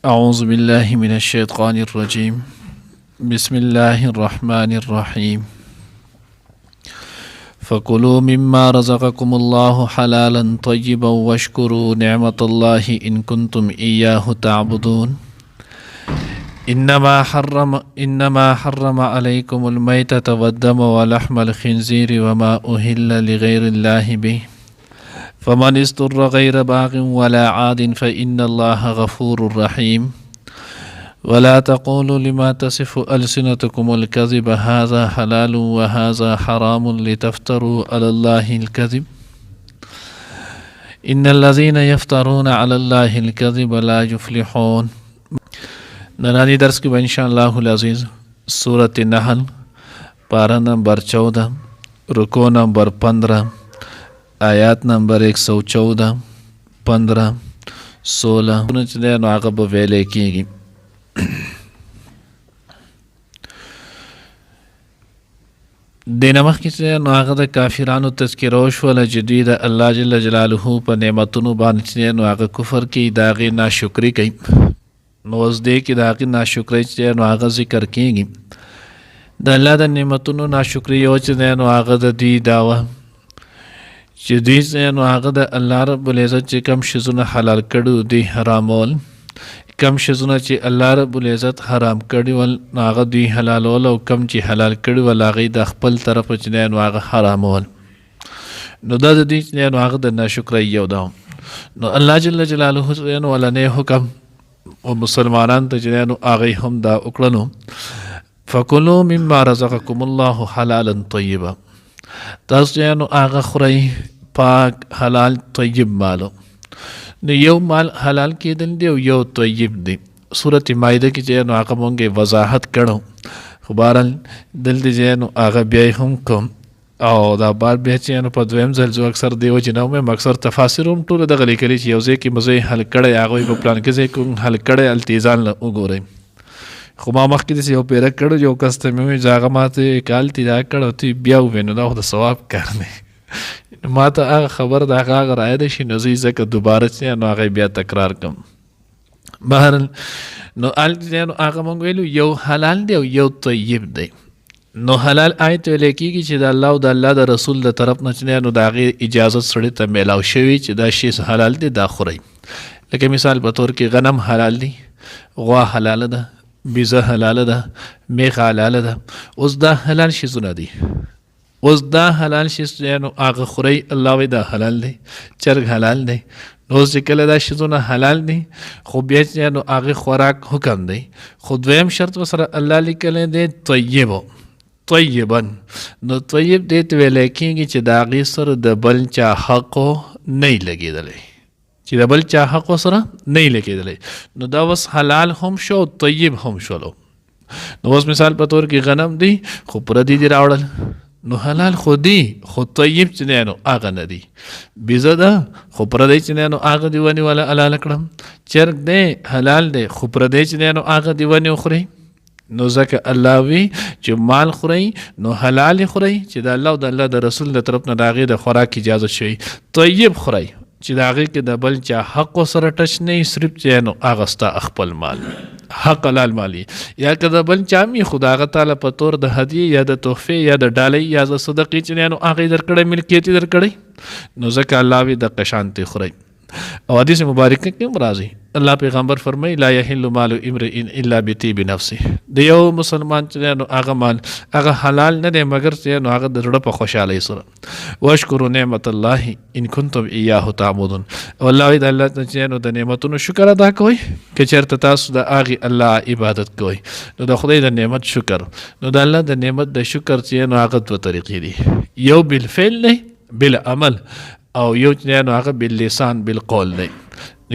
أعوذ بالله من الشيطان الرجيم بسم الله الرحمن الرحيم فكلوا مما رزقكم الله حلالا طيبا واشكروا نعمة الله إن كنتم إياه تعبدون إنما حرم عليكم الميتة والدم ولحم الخنزير وما أهل لغير الله به فمن اضطر غير باغ ولا عاد فإن الله غفور رحيم ولا تقولوا لما تصف ألسنتكم الكذب هذا حلال وهذا حرام لتفتروا على الله الكذب إن الذين يفترون على الله الكذب لا يفلحون. ننانی درس کی ان شاء اللہ العزیز سورۃ النحل پارہ نمبر 14 رکوع نمبر 15 آیات نمبر 114 15 16 چلے نو هغه به ویلې کېږي. دینه مخکې چې نو هغه د کافرانو تذکره وشوله چې دوی د الله جل جلاله په نعمتونو باندې چې نو هغه کفر کوي، د هغې ناشکري کوي. نو اوس دې کې د هغې ناشکرۍ چې نو هغه ذکر کېږي. د الله د نعمتونو ناشکري یو چې نو هغه د دوی دا وه چې دوی نو هغه د الله رب العزت چې کم شیزونه حلال کړي دوی حرامول، کم شیزونه چې الله رب العزت حرام کړي ول نو هغه دوی حلالول، او کم چې حلال کړي ول هغې د خپل طرفه چې نو هغه حرامول. نو دا د دوی چې نو هغه د ناشکرۍ یو ده. نو الله جل جلاله نو ولنی حکم او مسلمانان ته چې نو هغې هم دا وکړنو فکلوا مما رزقکم الله حلالا طیبا، تاسو چې نو هغه خورئ پاک حلال طیب مالو. نو یو مال حلال کېدل دی او یو طیب دی. صورت مایده کې چې نو هغه مونږ وضاحت کړو، خو بهرحال دلته چې نو هغه بیا هم کوم او دا بار بیا چې نو په دویم ځل زه اکثر دی وجې نه وم اکثر تفاسیر هم ټوله دغه لیکلي چې یو ځای کې مزه حل کړی هغوی په پلان کې ځای کوم حل کړی هلته یې ځان له وګورئ. خو ما مخکې داسې یو پیره کړو یو کس ته مې وویل چې هغه ما ته کالتې دا کړی او ته بیا ووایې نو دا خو د ثواب کار دی. ما ته هغه خبر د هغه رایاده شي نو زه یې ځکه دوباره چې نو هغه بیا تکرار کړم. بهرحال نو هلته نو هغه مونږ ویلو یو حلال دی او یو طیب دی. نو حلال آیت ویلی کېږي چې د الله او د الله د رسول د طرف نه چې نو د هغې اجازت سړي ته میلاو شوي چې دا شی حلال دی دا خورئ. لکه مثال په طور کې غنم حلال دی، غوا حلاله ده، بیزه حلاله ده، میخه حلاله ده. اوس دا حلال شیزونه دي، اوس دا حلال شیز نو هغه خورئ. الله وایي دا حلال دی، چرګ حلال دی. نو اوس چې کله دا شیزونه حلال دي خو بیا چې نو هغې خوراک حکم دی. خو دویم شرط ورسره الله لیکلی دی طیبو طیبا. نو طیب دې ته ویلی کېږي چې د هغې سره د بل چا حقو نه یې لګېدلی، چې د بل چا حقو سره نه یې لګېدلی. نو دا اوس حلال هم شو او طیب هم شولو. نو اوس مثال په طور کې غنم دی خو پردي دي راوړل، نو حلال خو دی خو طیب چې دی نو هغه نه دی. بیزه ده خو پردی چې دی نو هغه دې ونیوله حلاله کړم. چرګ دی حلال دی خو پردی چې دی نو هغه دې ونې وخورئ. نو ځکه الله وی چې مال خورئ نو حلال خورئ چې د الله او د الله د رسول د طرف نه د هغې د خوراک اجازت شوي. طیب خورئ چې د هغې کې د بل چا حق سره ټچ نه وي، صرف چې نو هغه ستا خپل مال حق حلال مالی، یا که د بل چا مي خو د هغه تعالی په طور د هدیې یا د تحفې یا د ډالۍ یا د صدقې چې نو هغې درکړی ملکیت یې درکړی. نو ځکه الله وی دقه شانتې خورئ. او حدیث مبارکه کې هم راځي الله پیغمبر فرمایي لا یحل مال امرئ الا بطیب نفسه. د یو مسلمان چې نو هغه مال هغه حلال نه دی مګر چې نو هغه د زړه په خوشحالۍ سره. واشکروا نعمت الله ان کنتم ایاه تعبدون. او الله وایي د الله چې نو د نعمتونو شکر ادا کوئ که چېرته تاسو د هغې الله عبادت کوئ. نو د خدای د نعمت شکر، نو د الله د نعمت د شکر چې نو هغه دوه طریقې دي، یو بالفعل دی بالعمل او یو چې نو هغه باللسان بالقول دی.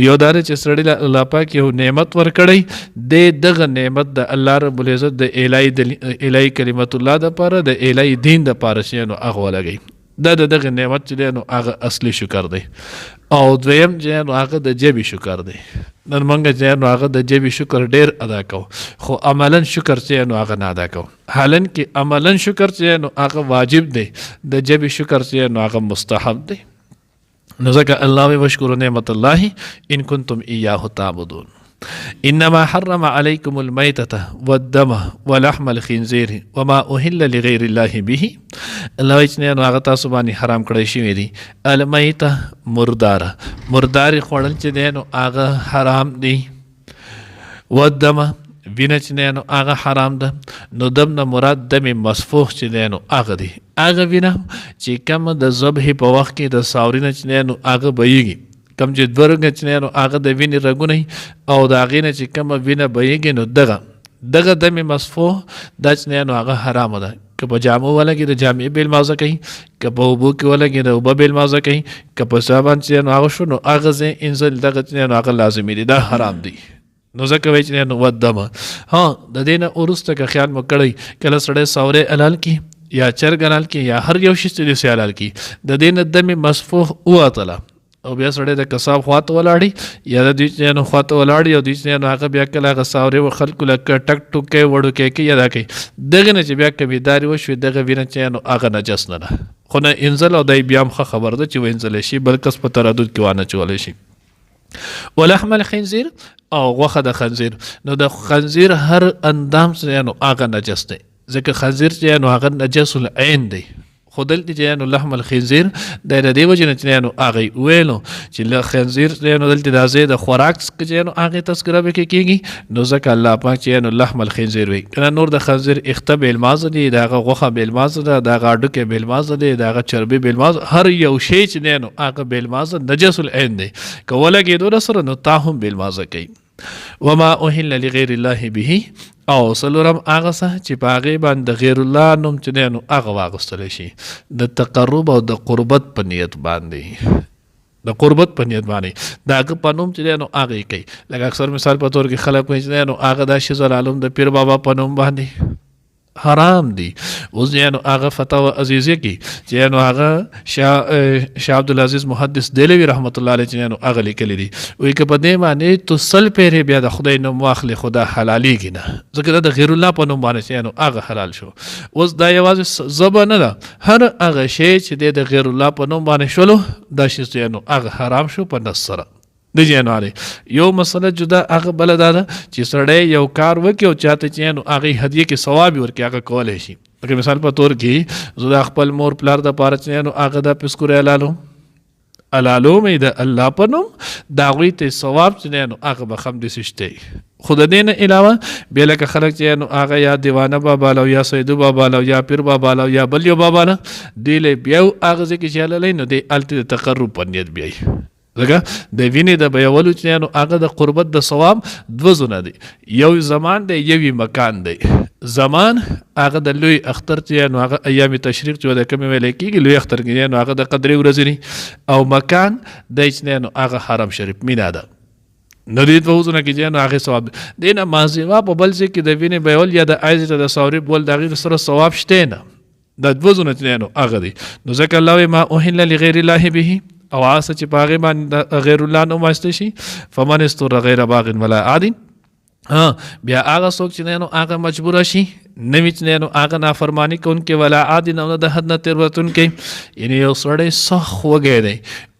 یو دا دی چې سړي له الله پاک یو نعمت ورکړی دی، دغه نعمت د الله رب العزت د الهي کلمت الله دپاره د الهي دین دپاره چې نو هغه ولګوي. دا د دغه نعمت چې دی نو هغه اصلي شکر دی. او دویم چې نو هغه د جبې شکر دی. نن موږ چې نو هغه د جبې شکر ډېر ادا کوو خو عملا شکر چې نو هغه نه ادا کوو. حالن کې عملا شکر چې نو هغه واجب دی، د جبې شکر چې نو هغه مستحب دی. نو ځکه الله وی وشکروا نعمت الله ان کنتم ایاه تعبدون. انما حرم علیکم المیتة والدم ولحم الخنزیر وما اهل لغیر الله به. الله چې نو هغه تاسو باندې حرام کړی شوی دی. المیتة مردار خوړل چې دی نو هغه حرام دی. والدم وینه چې نو هغه حرام ده. نو دم نه مراد دم مسفوح چې دی نو هغه دی. هغه وینه چې کوم د ذبح په وخت کې د ساوري نه چې نو هغه بهیږي، کم چې دوه رنګه چې نو هغه د وینې رګونه او د هغې نه چې کومه وینه بهیږي نو دغه دم مسفوح دا چې نو هغه حرامه ده. که په جامو ولګي د جامې بیل مازه کوي، که په اوبو کې ولګي د اوبه بیل مازه کوي، که په صابن چې نو هغه شو نو هغه ځای انزل دغه چې نو هغه لازمي دی، دا حرام دی. نو ځکه وایي چې نو ودمه د دې نه وروسته که خیال مو کړی کله سړی سوری حلال کړي یا چرګ حلال کړي یا هر یو شي چې داسې حلال کړي، د دې نه دم مسفوح ووتله او بیا سړی د کساب خواته ولاړي یا د دوی چې نو خواته ولاړي او دوی چې نو هغه بیا کله هغه ساورې و خلکو لکه ټک ټوک کوي وړوکی کوي یا دا کوي، دغې نه چې بیا کبیداري وشوې دغه وینه چې نو هغه نجس نه ده. خو نه انزل او دی بیا هم ښه خبر ده چې وینځلی شي، بل کس په تردد کې وانچولی شي. ولحم الخنزیر او غوښه د خنزیر، نو د خنزیر هر اندام چې نو هغه نجس دی، ځکه خنزیر چې نو هغه نجس العین دی. خو دلته چې نو لحم الخنزیر د دې وجې نه چې نو هغې ویلو چې خنزیر چې نو دلته د ځای د خوراک چې نو هغې تذکره پکې کېږي، نو ځکه الله پاک چې نو لحم الخنزیر وایي. که نور د خنزیر اخته بیلمازه دي، د هغه غوښه بیلمازه ده، د هغه هډوکی بیلمازه دی، د هغه چربي بیلمازه، هر یو شی چې دی نو هغه بیلمازه نجس العین دی. که ولګېدو سره نو تا هم بیلمازه کوي. وما اهل لغیر الله به، او څلورم هغه څه چې په هغې باندې د غیر الله نوم چې دی نو هغه واغوستلی شي د تقرب او د قربت په نیت باندې، د قربت په نیت باندې د هغه په نوم چې دی نو هغه یې کوي. لکه اکثر مثال په طور کې خلک وایي چې دی نو هغه دا شیز العالم د پیر بابا په نوم باندې حرام دی. اوس یې نو هغه فتاوی عزیزیه کې چې نو هغه شاه عبدالعزیز محدث دهلوي رحمت الله علیه چې نو هغه لیکلی دي، وایي که په دې باندې تو سل پیرې بیا د خدای نوم واخلې خو دا حلالېږي نه، ځکه دا د غیر الله په نوم باندې چې نو هغه حلال شو. اوس دا یوازې ژبه نه ده، هر هغه شی چې دی د غیر الله په نوم باندې شولو دا شی چې نو هغه حرام شو په نص سره. د جنواري یو مسله جدا هغه بل دا ده چې سړی یو کار وکړي او چاته چې نو هغې هدیه کې ثواب ورکړي، هغه کولی شي. لکه مثال په طور کې زه د خپل مور پلار دپاره چې نو هغه دا پسکوری حلالوم مې د الله په نوم، د هغوی ته ثواب چې دی نو هغه به هم داسې شته. خو د دې نه علاوه بیا لکه خلک چې نو هغه یا دیوانه بابا لو یا سیدو بابا لو یا پیر بابا لو یا بل یو بابا نه دی له بیا هغه ځای کې چې حلالوي نو دی هلته د تقرب په نیت بیایي. ځکه د وینې د بیولو چې نو هغه د قربت د ثواب دوه ځونه دي، یو زمان دی یو مکان دی. زمان هغه د لوی اختر چې نو هغه ایام تشریق چې د کومې ویلی کېږي لوی اختر کې نو هغه د قدرې ورځې دي، او مکان دی چې نو هغه حرم شریف مینا ده. نو دې دوه ځونه کې چې نو هغې ثواب دی. دې نه مازیوا په بل ځای کې د وینې بیول یا د عیز ته د ساوري بول د هغې سره ثواب شته نه، دا دوه ځونه چې نو هغه دي. نو ځکه الله وایي ما اهل لغیر الله به، او آسه چې په هغې باندې غیر الله نوم واسطه شي، فمن استر غیر باغ ولا عاد. بیا هغه څوک چې نو هغه مجبوره شي، نوي چې نو هغه نافرماني کوونکی ولا عاد نه د حد نه تېروتونکی، یعنې یو سړی سخت وږی دی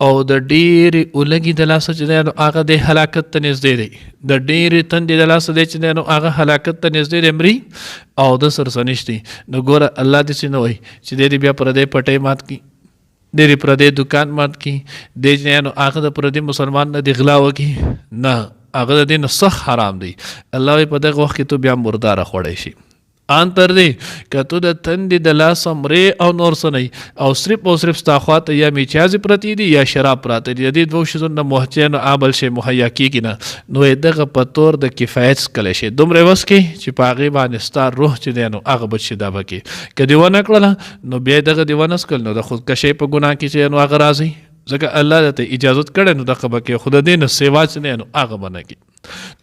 او د ډېرې اولګي د لاسه چې نو هغه د هلاکت ته نږدې دی، د ډېرې تندې د لاسه دی چې نو هغه هلاکت ته نږدې دی مري او د سر څه نشتی. نو ګوره الله داسې نه وایي چې دی بیا پردی پټۍ مات کړي، ډېرې پردی دکان مات کړي، دی چې نو هغه د پردي مسلمان نه د غلا وکړي، نه هغه د دې نه سخت حرام دی. الله وایي په دغه وخت کې تو بیا مرداره خوړی شي. ان تر دې که تو د تندې د لاسه مرې او نور څه نه او صرف ستا خواته یا میچازې پرتې دي یا شراب پراته دي، د دې دوو شیزونو نه محچین او بل شی مهیا کېږي نه، نو یې دغه په طور د کفایت څکلی شي، دومره وس کې چې په هغې باندې ستا روح چې دی نو هغه بچ شي دا به کې. که دې ونه کړله نو بیا دغه دې ونه څکل نو د خودکشۍ په ګناه کې چې نو هغه راځي، ځکه الله درته اجازت کړی نو دغه به کې، خو د دې نه سیوا چې دی نو هغه به نه کړي.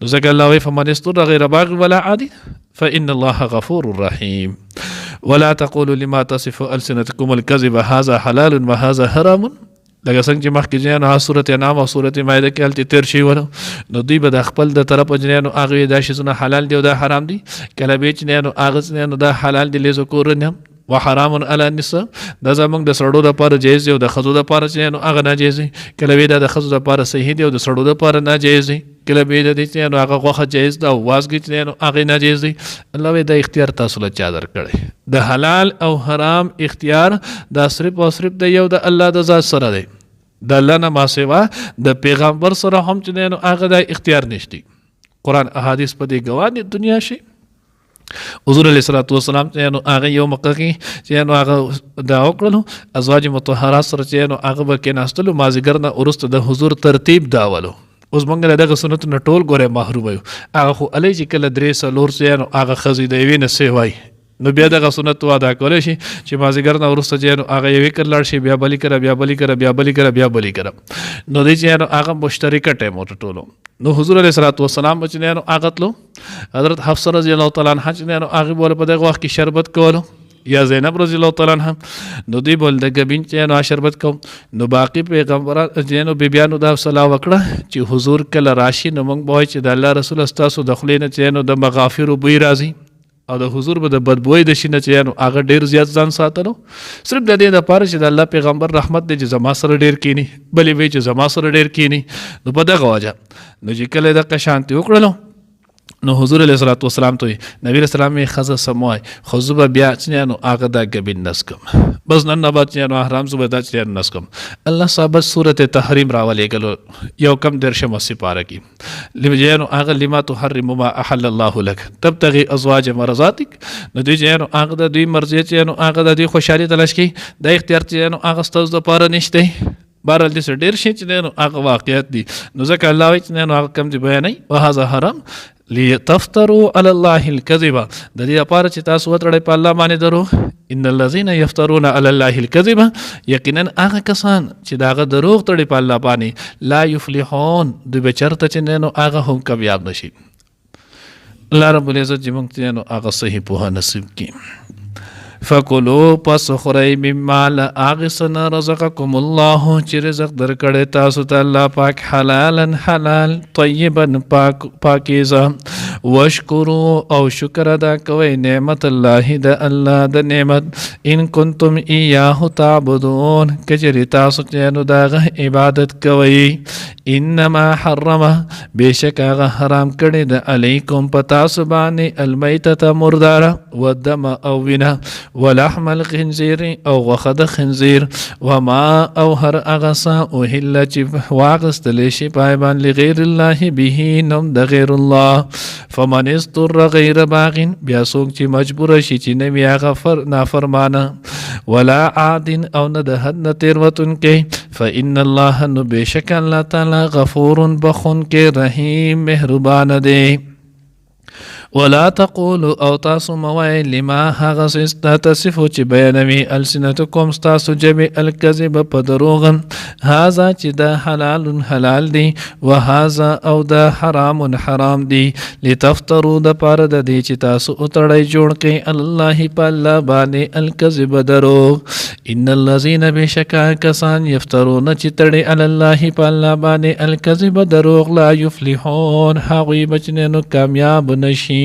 نو ځکه الله وایي فمن استر غیر باغ ولا عاد فإن الله غفور رحیم. ولا تقولوا لما تصف ألسنتكم الكذب هذا حلال وهذا حرام. لکه څنګه چې مخکې جنیانو سورت انعام او سورت مائده کې هلته تېر شوي ول، نو دوی به د خپل د طرفه جنیانو هغې دا شیزونه حلال دي او دا حرام دي، کله به جنیانو هغه جنیانو دا حلال دي لذکورنهم وحرام علی النساء، دا زموږ د سړو دپاره جایز دی او د ښځو دپاره چې نو هغه ناجایز دی، کله وی دا د ښځو دپاره صحیح دی او د سړو دپاره ناجایز دی. کله به د دې چې نو هغه غوښه جایز ده او وازګي چې نو هغه ناجیز دي. الله وی د اختیار تاسو له چا درکړي. د حلال او حرام اختیار دا صرف او صرف د یو د الله د ذات سره دی. د الله نه ما سوا د پیغمبر سره هم چې نو هغه د اختیار نشتی. قرآن احادیث په دې گواه دي دنیا شي. حضور علیه الصلاۃ والسلام چې نو هغه یو مکه کې چې نو هغه دا وکړلو ازواج مطهرات سره چې نو هغه به کېناستلو مازیګر نه وروسته د حضور ترتیب داولو. اوس مونږ له دغه سنتو نه ټول ګوره محروم یو. هغه خو علی چې کله 3 څلور چې نو هغه ښځې د یوې نه سیوای نو بیا دغه سنت ادا کولی شي چې مازیګر نه وروسته چې نو هغه یوې کړ لاړ شي بیا بلې کړه بیا بلې کړه بیا بلې کړه بیا بلې کړه نو دی چې نو هغه مشترکه ټایم ورته ټولو. نو حضور علیه الصلاۃ والسلام چې نو هغه تلو حضرت حفصه رضی الله تعالی عنها چې نو هغه بوله په دغه وخت کې شربت کولو یا زینب رضی الله تعالی عنها نو دی بول د ګبین چې نو شربت کوم. نو باقی پیغمبران چې نو بیبیانو دا صلاح وکړه چې حضور کله راشي نو موږ به چې د الله رسول استاسو د خلینو چې نو د مغافر بوی راځي او د حضور به د بدبوی د شینه چې نو هغه ډیر زیات ځان ساتلو صرف د دې لپاره چې د الله پیغمبر رحمت دې چې زما سره ډیر کینی بلې وی چې زما سره ډیر کینی. نو په دغه وجه نو چې کله د قشانتی وکړلو نو حضور علیه الصلاۃ والسلام ته نبی رسول الله خزه سموای خو زه به بیا چې نو هغه د ګبین نسکم بس نن نه بعد چې نو حرام زه به دا چې نسکم. الله صاحب سورته تحریم راولېګلو یو کم درشم سپاره کی لمجانو هغه لما تحرم ما احل الله لك تبتغي ازواج مرضاتك نو دوی چې نو هغه د دوی مرضی چې نو هغه د دوی خوشحالي تلاش کی د اختیار چې نو هغه ستاسو لپاره نشته. بهرحال دې ډېر شي چې نو هغه واقعیت دي. نو ځکه الله وایي چې نو هغه کم دي بیانوي وهذا حرام لتفتروا على الله الكذب د دې لپاره چې تاسو وتړئ په الله باندې دروغ. ان الذين يفترون على الله الكذب یقینا هغه کسان چې داغه دروغ تړي په الله باندې لا يفلحون دوی به چرته چې نو هغه هم کامیاب نشي. الله رب العزت چې موږ ته نو هغه صحیح پوهه نصیب کړي. فکلوا پس خورئ مما له هغې څه نه رزقکم الله چې رزق درکړی تاسو ته الله پاک حلالا حلال طیبا پاکیزه واشکروا او شکر ادا کوئ نعمت الله د الله د نعمت ان کنتم ایاه تعبدون که چېرې تاسو چې نو د هغه عبادت کوئ. انما حرمه بېشک هغه حرام کړی د علیکم په تاسو باندې المیتة مرداره والدم او وینه ولحم الخنزیر او غوښه د خنزیر وما او هر هغه څه اهل چې واغستلی شي پای باندې غیر الله به نوم د غیر الله. فمن اضطر غیر باغ بیا څوک چې مجبور شي چې نه وي هغه نافرمانه ولا عاد او نه د حد نه تېروتونکی فإن الله نو بېشک الله تعالی غفور بخونکی رحیم مهربان دی. ولا تقولوا او تاسو موای لما هغه څه تصفو چې بیانوي السنتکم ستاسو جبې الکذب په دروغ هذا چې دا حلال حلال دی وهذا او دا حرام حرام دی لتفتروا د پاره د دې چې تاسو اتړی جوړ کړئ الله په الله باندې الکذب دروغ. ان الذين بشکا کسان یفترون چې تړي علی الله په الله باندې الکذب دروغ لا یفلحون هغوی بچنه نو کامیاب نشي.